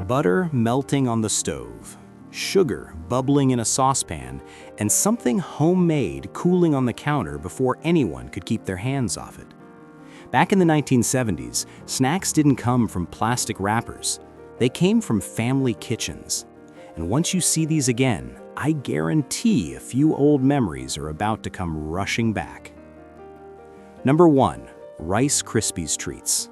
Butter melting on the stove, sugar bubbling in a saucepan, and something homemade cooling on the counter before anyone could keep their hands off it. Back in the 1970s, snacks didn't come from plastic wrappers. They came from family kitchens. And once you see these again, I guarantee a few old memories are about to come rushing back. Number 1. Rice Krispies treats.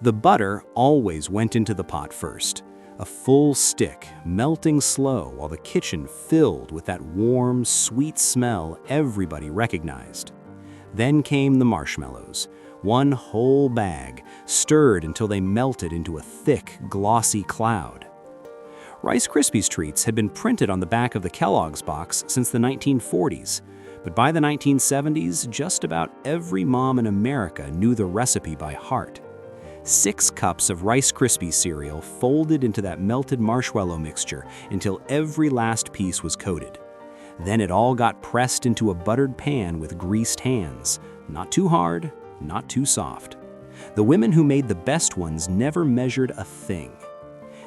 The butter always went into the pot first, a full stick, melting slow while the kitchen filled with that warm, sweet smell everybody recognized. Then came the marshmallows, one whole bag, stirred until they melted into a thick, glossy cloud. Rice Krispies treats had been printed on the back of the Kellogg's box since the 1940s, but by the 1970s, just about every mom in America knew the recipe by heart. 6 cups of Rice Krispies cereal folded into that melted marshmallow mixture until every last piece was coated. Then it all got pressed into a buttered pan with greased hands. Not too hard, not too soft. The women who made the best ones never measured a thing.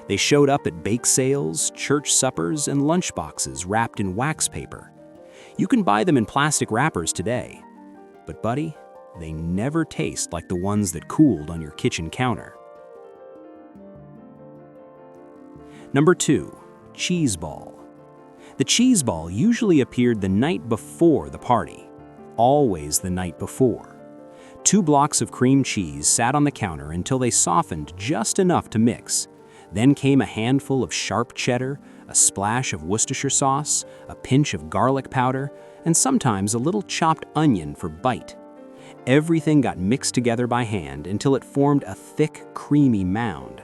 They showed up at bake sales, church suppers, and lunch boxes wrapped in wax paper. You can buy them in plastic wrappers today. But buddy, they never taste like the ones that cooled on your kitchen counter. Number 2. Cheese ball. The cheese ball usually appeared the night before the party. Always the night before. 2 blocks of cream cheese sat on the counter until they softened just enough to mix. Then came a handful of sharp cheddar, a splash of Worcestershire sauce, a pinch of garlic powder, and sometimes a little chopped onion for bite. Everything got mixed together by hand until it formed a thick, creamy mound.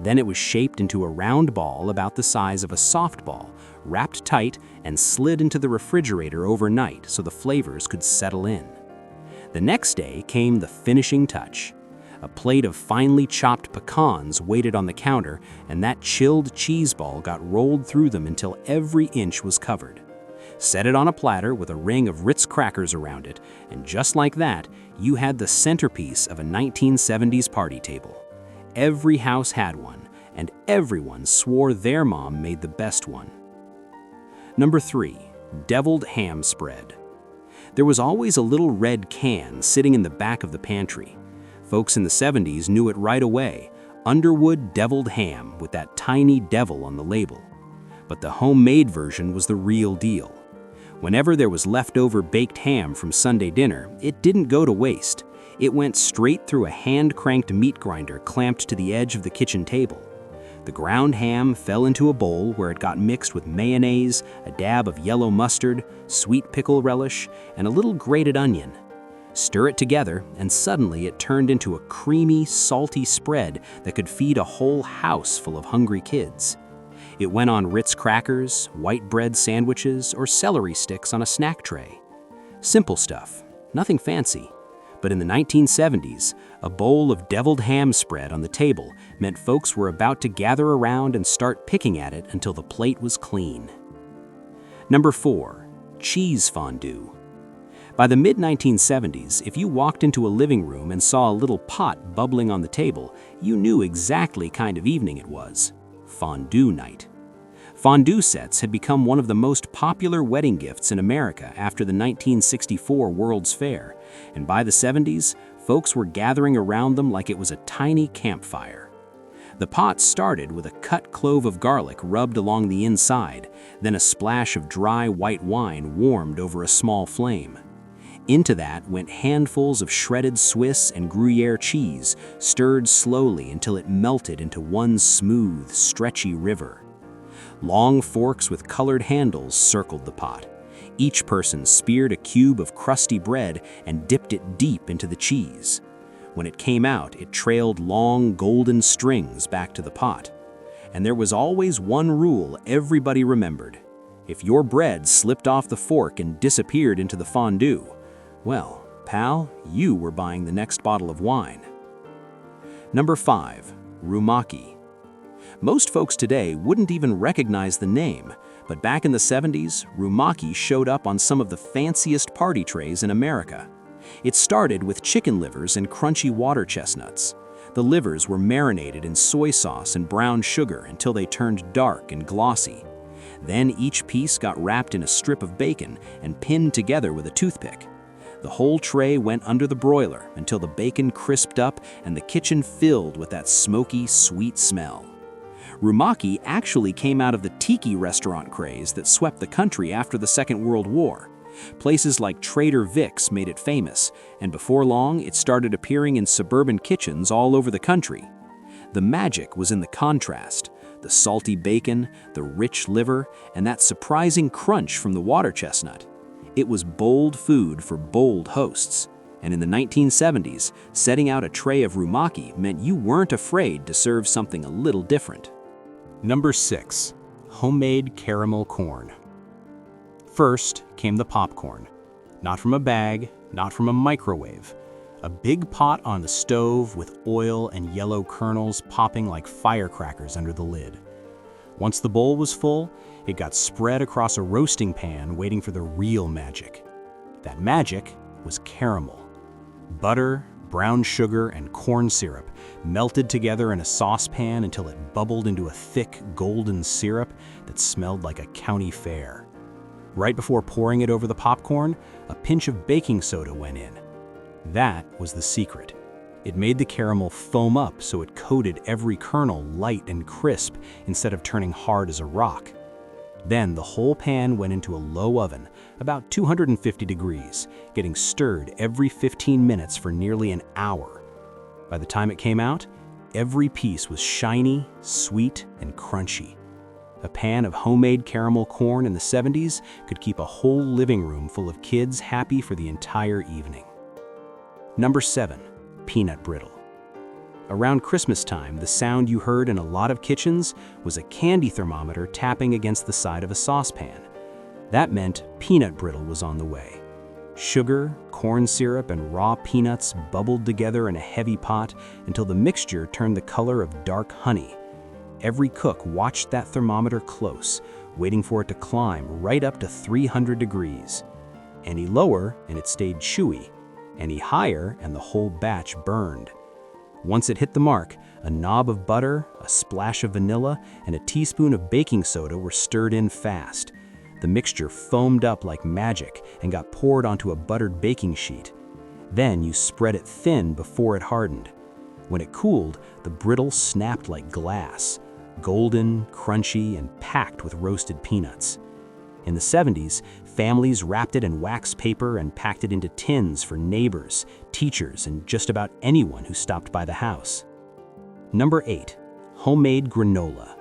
Then it was shaped into a round ball about the size of a softball, wrapped tight and slid into the refrigerator overnight so the flavors could settle in. The next day came the finishing touch. A plate of finely chopped pecans waited on the counter, and that chilled cheese ball got rolled through them until every inch was covered. Set it on a platter with a ring of Ritz crackers around it, and just like that, you had the centerpiece of a 1970s party table. Every house had one, and everyone swore their mom made the best one. Number 3. Deviled ham spread. There was always a little red can sitting in the back of the pantry. Folks in the 70s knew it right away, Underwood deviled ham with that tiny devil on the label. But the homemade version was the real deal. Whenever there was leftover baked ham from Sunday dinner, it didn't go to waste. It went straight through a hand-cranked meat grinder clamped to the edge of the kitchen table. The ground ham fell into a bowl where it got mixed with mayonnaise, a dab of yellow mustard, sweet pickle relish, and a little grated onion. Stir it together, and suddenly it turned into a creamy, salty spread that could feed a whole house full of hungry kids. It went on Ritz crackers, white bread sandwiches, or celery sticks on a snack tray. Simple stuff, nothing fancy. But in the 1970s, a bowl of deviled ham spread on the table meant folks were about to gather around and start picking at it until the plate was clean. Number 4. Cheese fondue. By the mid-1970s, if you walked into a living room and saw a little pot bubbling on the table, you knew exactly kind of evening it was. Fondue night. Fondue sets had become one of the most popular wedding gifts in America after the 1964 World's Fair, and by the 70s, folks were gathering around them like it was a tiny campfire. The pot started with a cut clove of garlic rubbed along the inside, then a splash of dry white wine warmed over a small flame. Into that went handfuls of shredded Swiss and Gruyere cheese, stirred slowly until it melted into one smooth, stretchy river. Long forks with colored handles circled the pot. Each person speared a cube of crusty bread and dipped it deep into the cheese. When it came out, it trailed long, golden strings back to the pot. And there was always one rule everybody remembered. If your bread slipped off the fork and disappeared into the fondue, well, pal, you were buying the next bottle of wine. Number 5. Rumaki. Most folks today wouldn't even recognize the name, but back in the 70s, Rumaki showed up on some of the fanciest party trays in America. It started with chicken livers and crunchy water chestnuts. The livers were marinated in soy sauce and brown sugar until they turned dark and glossy. Then each piece got wrapped in a strip of bacon and pinned together with a toothpick. The whole tray went under the broiler until the bacon crisped up and the kitchen filled with that smoky, sweet smell. Rumaki actually came out of the tiki restaurant craze that swept the country after the Second World War. Places like Trader Vic's made it famous, and before long it started appearing in suburban kitchens all over the country. The magic was in the contrast: the salty bacon, the rich liver, and that surprising crunch from the water chestnut. It was bold food for bold hosts, and in the 1970s, setting out a tray of Rumaki meant you weren't afraid to serve something a little different. Number 6. Homemade caramel corn. First came the popcorn. Not from a bag, not from a microwave. A big pot on the stove with oil and yellow kernels popping like firecrackers under the lid. Once the bowl was full, it got spread across a roasting pan waiting for the real magic. That magic was caramel. Butter, brown sugar, and corn syrup melted together in a saucepan until it bubbled into a thick, golden syrup that smelled like a county fair. Right before pouring it over the popcorn, a pinch of baking soda went in. That was the secret. It made the caramel foam up so it coated every kernel light and crisp instead of turning hard as a rock. Then the whole pan went into a low oven, about 250 degrees, getting stirred every 15 minutes for nearly an hour. By the time it came out, every piece was shiny, sweet, and crunchy. A pan of homemade caramel corn in the 70s could keep a whole living room full of kids happy for the entire evening. Number 7. Peanut brittle. Around Christmas time, the sound you heard in a lot of kitchens was a candy thermometer tapping against the side of a saucepan. That meant peanut brittle was on the way. Sugar, corn syrup, and raw peanuts bubbled together in a heavy pot until the mixture turned the color of dark honey. Every cook watched that thermometer close, waiting for it to climb right up to 300 degrees. Any lower, and it stayed chewy. Any higher, and the whole batch burned. Once it hit the mark, a knob of butter, a splash of vanilla, and a teaspoon of baking soda were stirred in fast. The mixture foamed up like magic and got poured onto a buttered baking sheet. Then you spread it thin before it hardened. When it cooled, the brittle snapped like glass, golden, crunchy, and packed with roasted peanuts. In the 70s, families wrapped it in wax paper and packed it into tins for neighbors, teachers, and just about anyone who stopped by the house. Number 8. Homemade granola.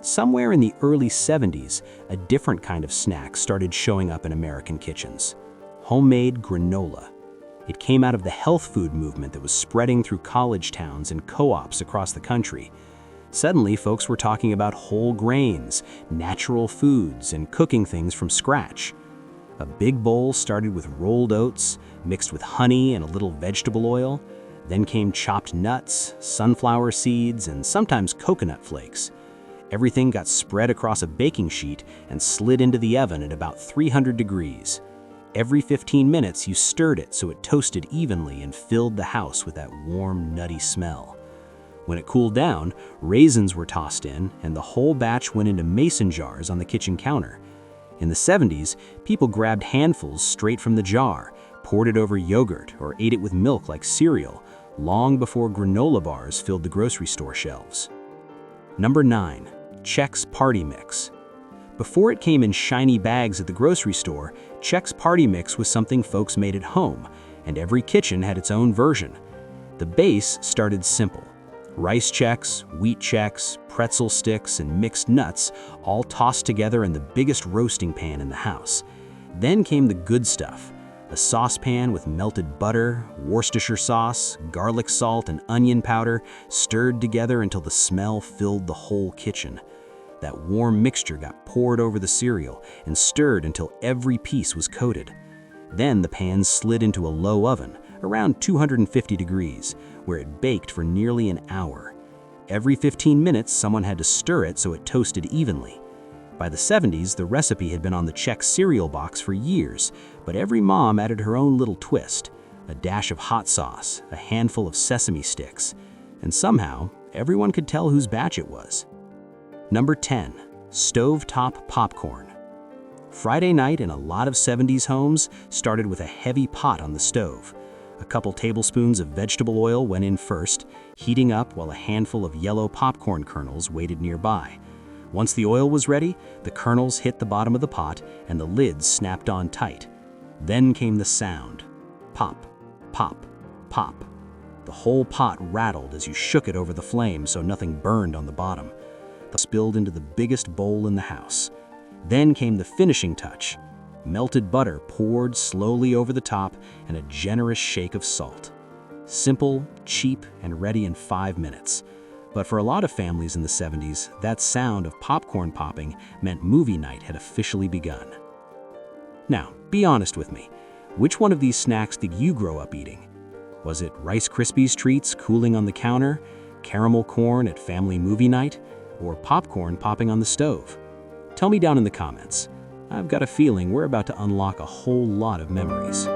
Somewhere in the early 70s, a different kind of snack started showing up in American kitchens. Homemade granola. It came out of the health food movement that was spreading through college towns and co-ops across the country. Suddenly, folks were talking about whole grains, natural foods, and cooking things from scratch. A big bowl started with rolled oats, mixed with honey and a little vegetable oil. Then came chopped nuts, sunflower seeds, and sometimes coconut flakes. Everything got spread across a baking sheet and slid into the oven at about 300 degrees. Every 15 minutes, you stirred it so it toasted evenly and filled the house with that warm, nutty smell. When it cooled down, raisins were tossed in, and the whole batch went into mason jars on the kitchen counter. In the 70s, people grabbed handfuls straight from the jar, poured it over yogurt, or ate it with milk like cereal, long before granola bars filled the grocery store shelves. Number 9. Chex Party Mix. Before it came in shiny bags at the grocery store, Chex Party Mix was something folks made at home, and every kitchen had its own version. The base started simple. Rice Chex, wheat Chex, pretzel sticks, and mixed nuts all tossed together in the biggest roasting pan in the house. Then came the good stuff, a saucepan with melted butter, Worcestershire sauce, garlic salt, and onion powder stirred together until the smell filled the whole kitchen. That warm mixture got poured over the cereal and stirred until every piece was coated. Then the pan slid into a low oven, around 250 degrees, where it baked for nearly an hour. Every 15 minutes, someone had to stir it so it toasted evenly. By the 70s, the recipe had been on the Chex cereal box for years, but every mom added her own little twist: a dash of hot sauce, a handful of sesame sticks, and somehow everyone could tell whose batch it was. Number 10. Stovetop popcorn. Friday night in a lot of 70s homes started with a heavy pot on the stove. A couple tablespoons of vegetable oil went in first, heating up while a handful of yellow popcorn kernels waited nearby. Once the oil was ready, the kernels hit the bottom of the pot and the lid snapped on tight. Then came the sound. Pop, pop, pop. The whole pot rattled as you shook it over the flame so nothing burned on the bottom. It spilled into the biggest bowl in the house. Then came the finishing touch. Melted butter poured slowly over the top and a generous shake of salt. Simple, cheap, and ready in 5 minutes. But for a lot of families in the 70s, that sound of popcorn popping meant movie night had officially begun. Now, be honest with me. Which one of these snacks did you grow up eating? Was it Rice Krispies treats cooling on the counter, caramel corn at family movie night, or popcorn popping on the stove? Tell me down in the comments. I've got a feeling we're about to unlock a whole lot of memories.